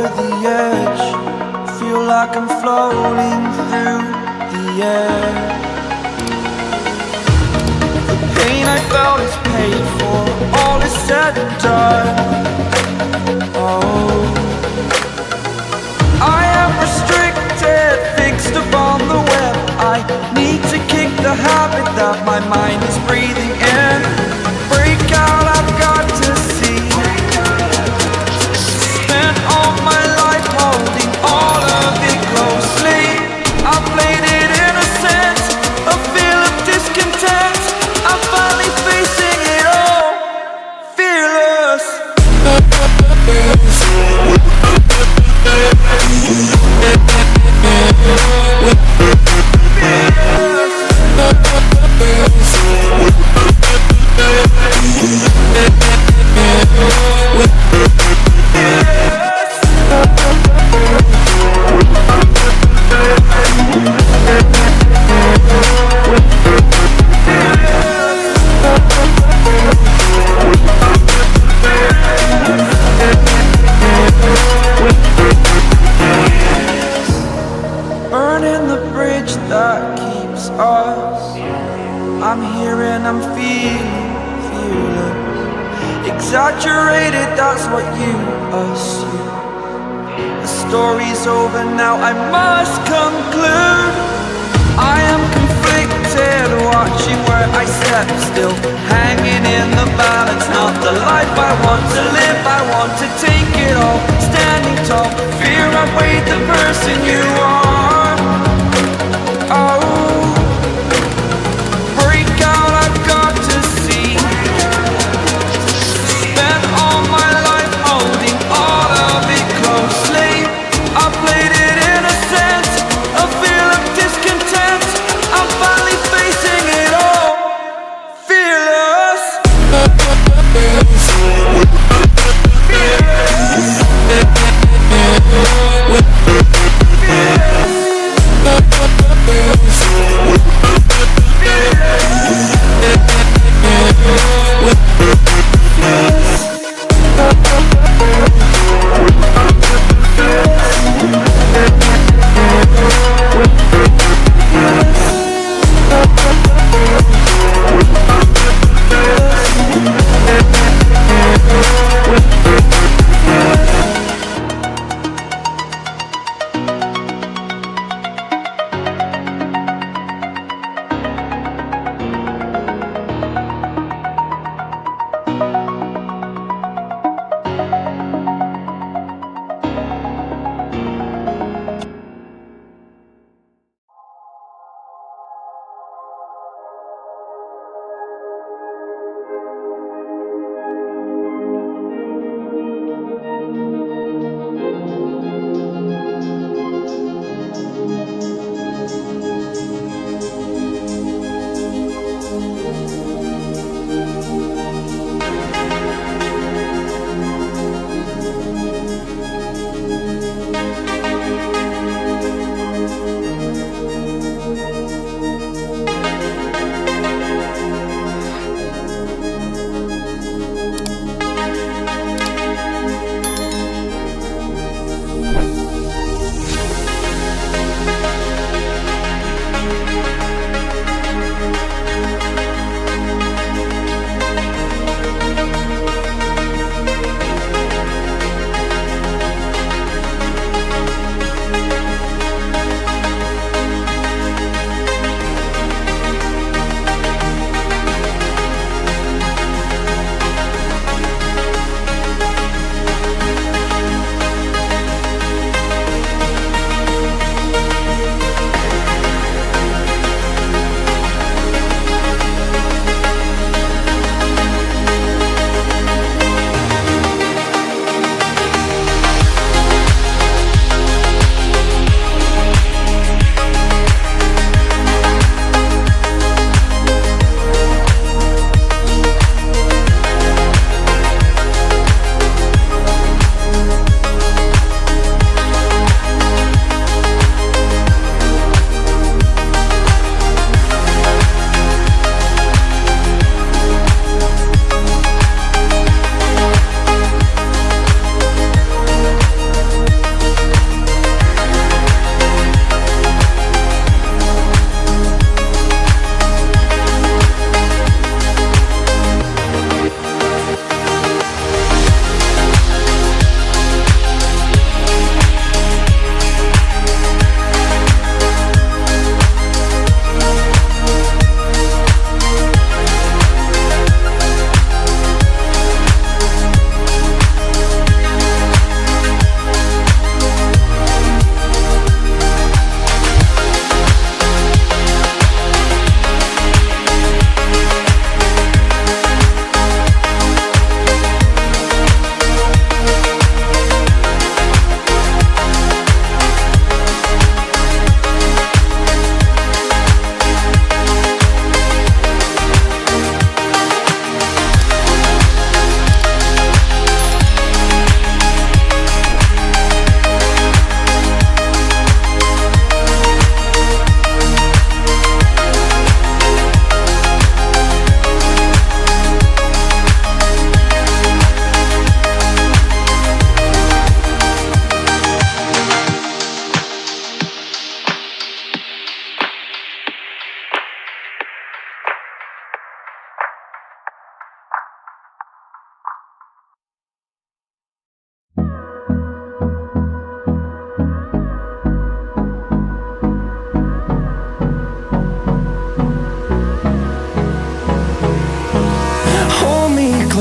the edge, feel like I'm floating through the air. The pain I felt is paid for, all is said and done. Oh, I am restricted, fixed upon the web. I need to kick the habit that my mind is breathing in. Break out, I've got to see. Spent all my life holding all of it closely. I played it innocent, a feel of discontent. I'm finally facing it all, fearless. Burning the bridge that keeps us. I'm here and I'm feeling fearless. Exaggerated, that's what you assume. The story's over now, I must conclude. I am conflicted, watching where I step still, hanging in the balance. Not the life I want to live, I want to take it all. Standing tall, fear I weighed the person you are. Oh, break out, I've got to see. Spent all my life holding all of it closely. I played it innocent, a feel of discontent. I'm finally facing it all, fearless. Fearless.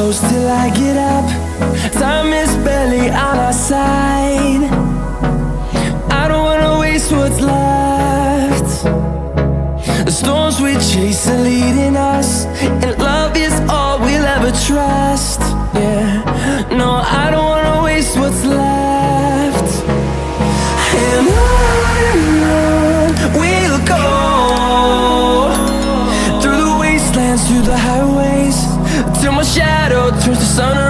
close till I get up. Time is barely on our side. I don't wanna waste what's left. The storms we chase are leading us, and love is all we'll ever trust. Yeah, no, I don't wanna waste what's left. And on we'll go, through the wastelands, through the highways, till my shadow turns to sun